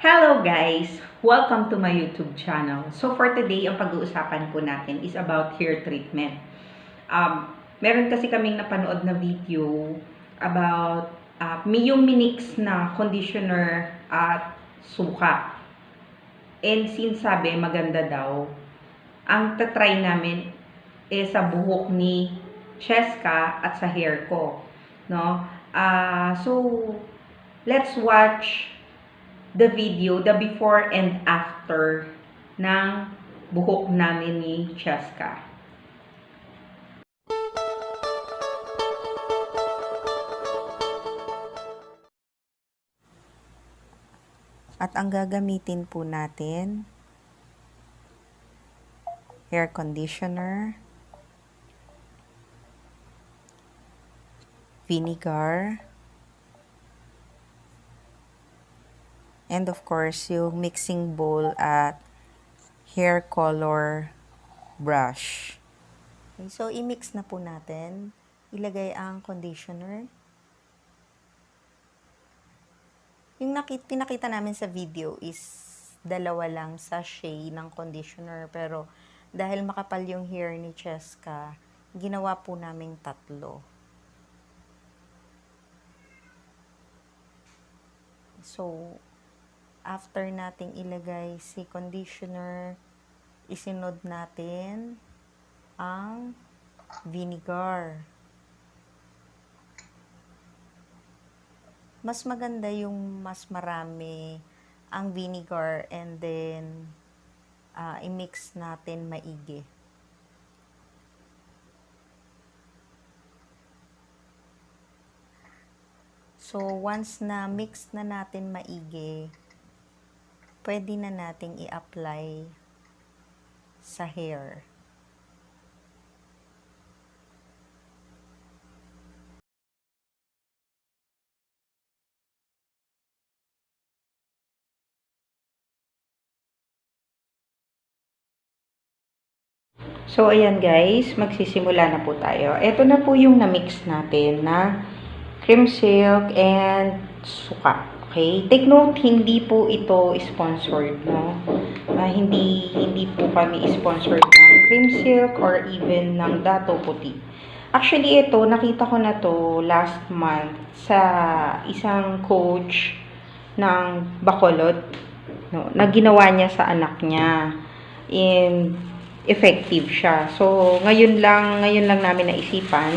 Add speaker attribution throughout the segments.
Speaker 1: Hello guys! Welcome to my YouTube channel. So for today, ang pag-uusapan po natin is about hair treatment. Meron kasi kaming napanood na video about yung minix na conditioner at suka. And since sabi maganda daw, ang tatry namin sa buhok ni Cheska at sa hair ko. No? So, let's watch the video, the before and after ng buhok namin ni Cheska.
Speaker 2: At ang gagamitin po natin, hair conditioner, vinegar, and of course, yung mixing bowl at hair color brush. Okay, so, i-mix na po natin. Ilagay ang conditioner. Yung pinakita namin sa video is dalawa lang sachet ng conditioner. Pero dahil makapal yung hair ni Cheska, ginawa po namin 3. So, after nating ilagay si conditioner, isinod natin ang vinegar. Mas maganda yung mas marami ang vinegar and then i-mix natin maigi. So, once na mix na natin maigi, pwede na nating i-apply sa hair.
Speaker 1: So, ayan guys, magsisimula na po tayo. Ito na po yung na-mix natin na cream silk and suka. Okay? Take note, hindi po ito sponsored, no? Hindi po kami sponsored ng cream silk or even ng dato puti. Actually, ito, nakita ko na to last month sa isang coach ng Bacolod, no, na ginawa niya sa anak niya. And effective siya. So, ngayon lang namin naisipan.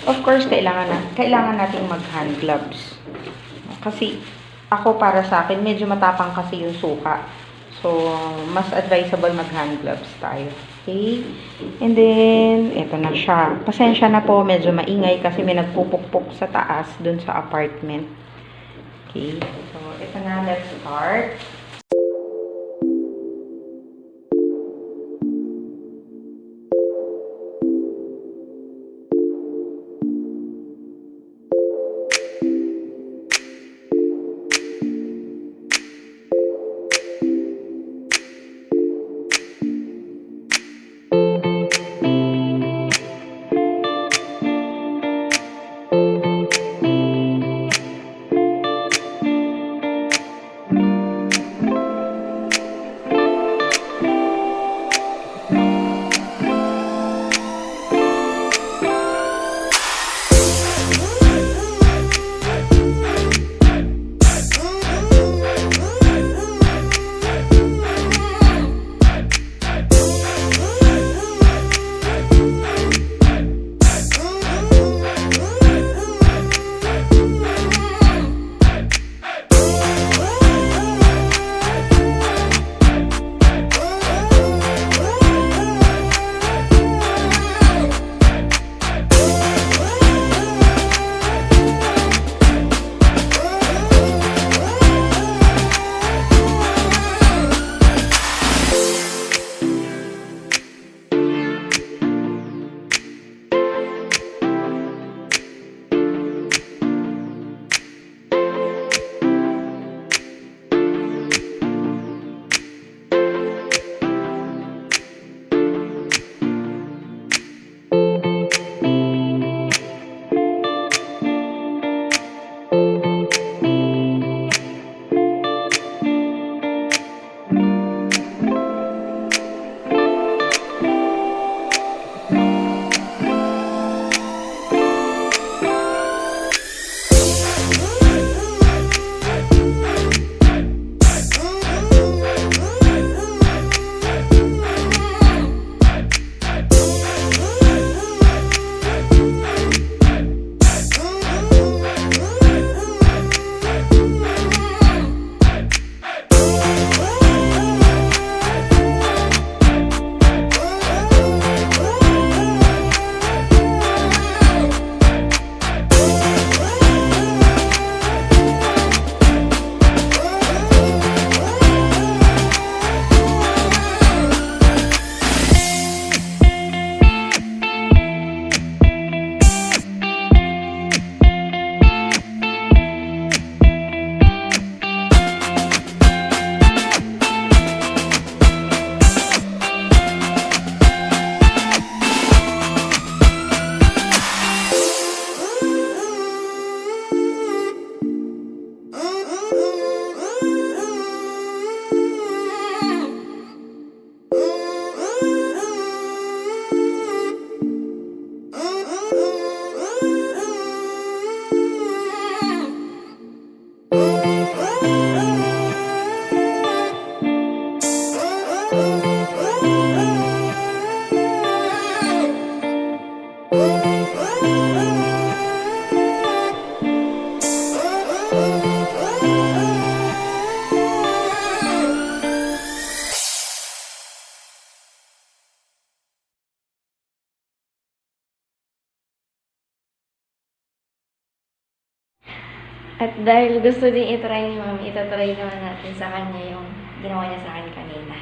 Speaker 1: Of course, kailangan nating mag-hand gloves. Kasi ako para sa akin, medyo matapang kasi yung suka. So, mas advisable mag-hand gloves tayo. Okay? And then, eto na siya. Pasensya na po, medyo maingay kasi may nagpupukpok sa taas dun sa apartment. Okay? So, eto na, let's start.
Speaker 3: At dahil gusto din itry ni Mami, itatry naman natin sa kanya yung ginawa niya sa akin kanina.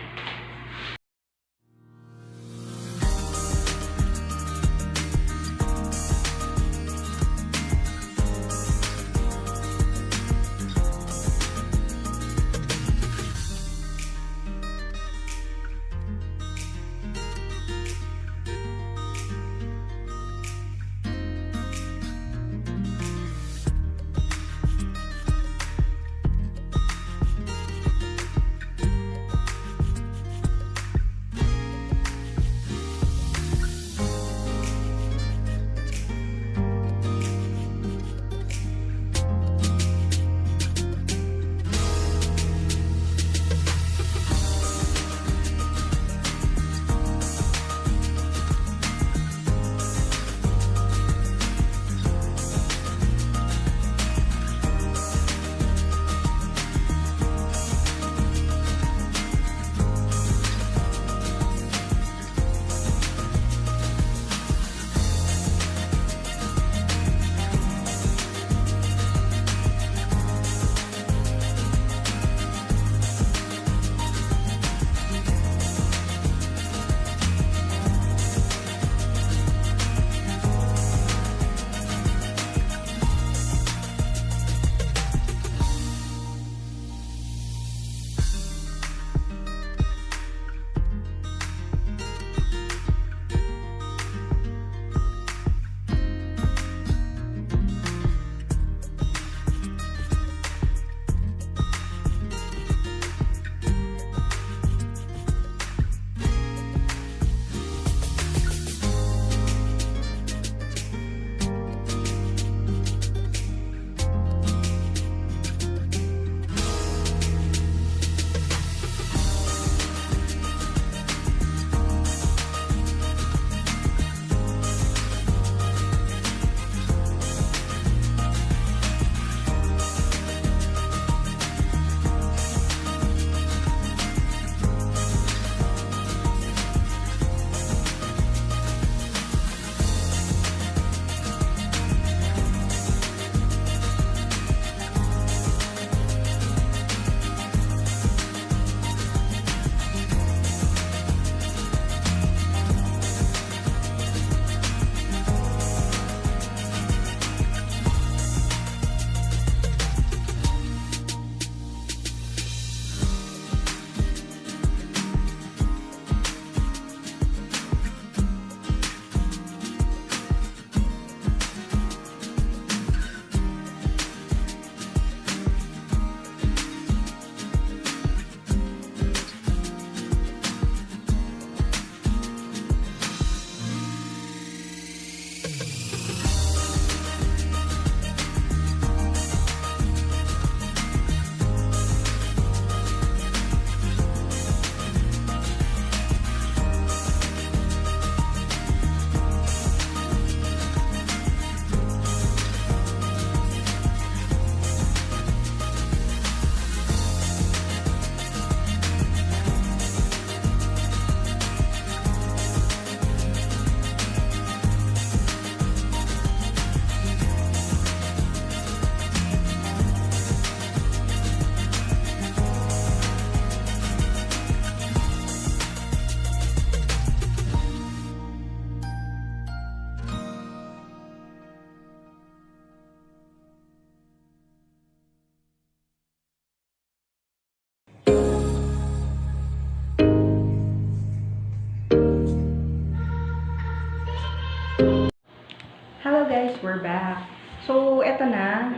Speaker 1: Hello guys, we're back. So, eto na.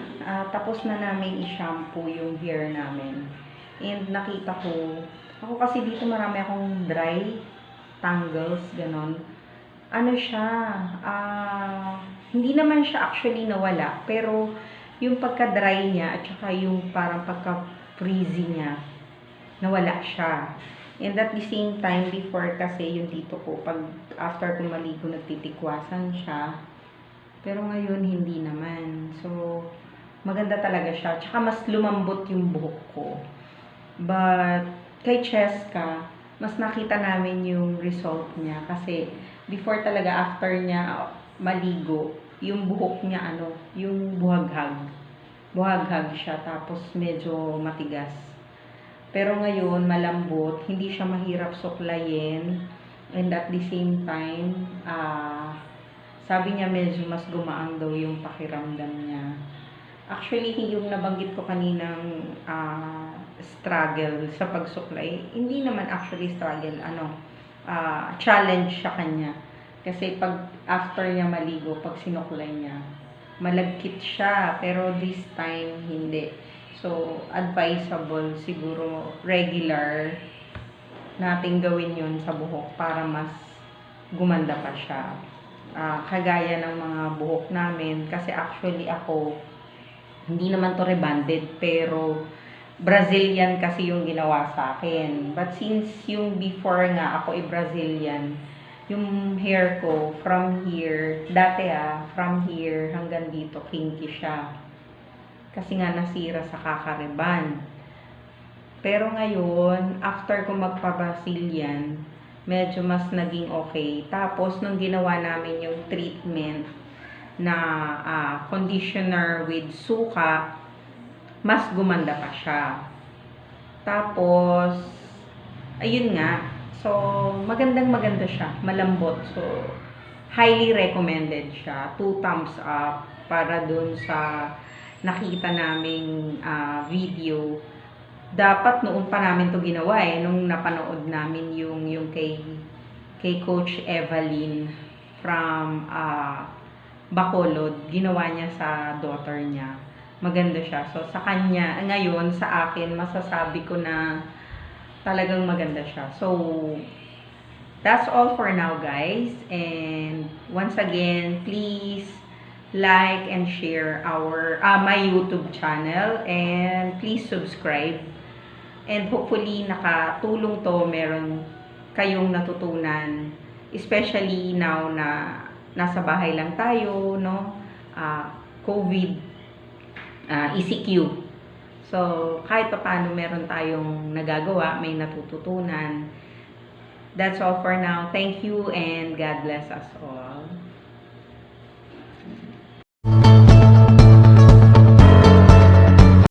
Speaker 1: Tapos na namin i-shampoo yung hair namin. And nakita ko, ako kasi dito marami akong dry tangles, ganon. Ano siya, hindi naman siya actually nawala, pero yung pagka-dry niya at saka yung parang pagka-frizzy niya, nawala siya. And at the same time, before kasi yung dito ko, pag after kong maligo, nagtitikwasan siya. Pero ngayon, hindi naman. So, maganda talaga siya. Tsaka mas lumambot yung buhok ko. But, kay Cheska, mas nakita namin yung result niya. Kasi, before talaga, after niya maligo, yung buhok niya, yung buhaghag. buhaghag siya, tapos medyo matigas. Pero ngayon, malambot, hindi siya mahirap suklayin, and at the same time, sabi niya medyo mas gumaang daw yung pakiramdam niya. Actually, yung nabanggit ko kaninang struggle sa pagsuklay, hindi naman actually struggle, challenge sa kanya. Kasi pag after niya maligo, pag sinuklay niya, malagkit siya, pero this time hindi. So, advisable siguro regular nating gawin yun sa buhok para mas gumanda pa siya. Kagaya ng mga buhok namin, kasi actually ako, hindi naman to rebonded, pero Brazilian kasi yung ginawa sa akin. But since yung before nga ako Brazilian, yung hair ko from here, dati from here hanggang dito, kinky siya. Kasi nga nasira sa kakareban. Pero ngayon, after ko magpa-Brazilian, medyo mas naging okay. Tapos, nung ginawa namin yung treatment na conditioner with suka, mas gumanda pa siya. Tapos, ayun nga. So, maganda siya. Malambot. So, highly recommended siya. 2 thumbs up para dun sa nakita naming video. Dapat noon pa namin to ginawa nung napanood namin yung kay Coach Evelyn from Bacolod. Ginawa niya sa daughter niya. Maganda siya. So, sa kanya, ngayon, sa akin, masasabi ko na talagang maganda siya. So, that's all for now, guys. And once again, please like and share my YouTube channel, and please subscribe. And hopefully, nakatulong to, meron kayong natutunan, especially now na nasa bahay lang tayo, no? COVID, ECQ. So, kahit pa paano meron tayong nagagawa, may natututunan. That's all for now. Thank you and God bless us all.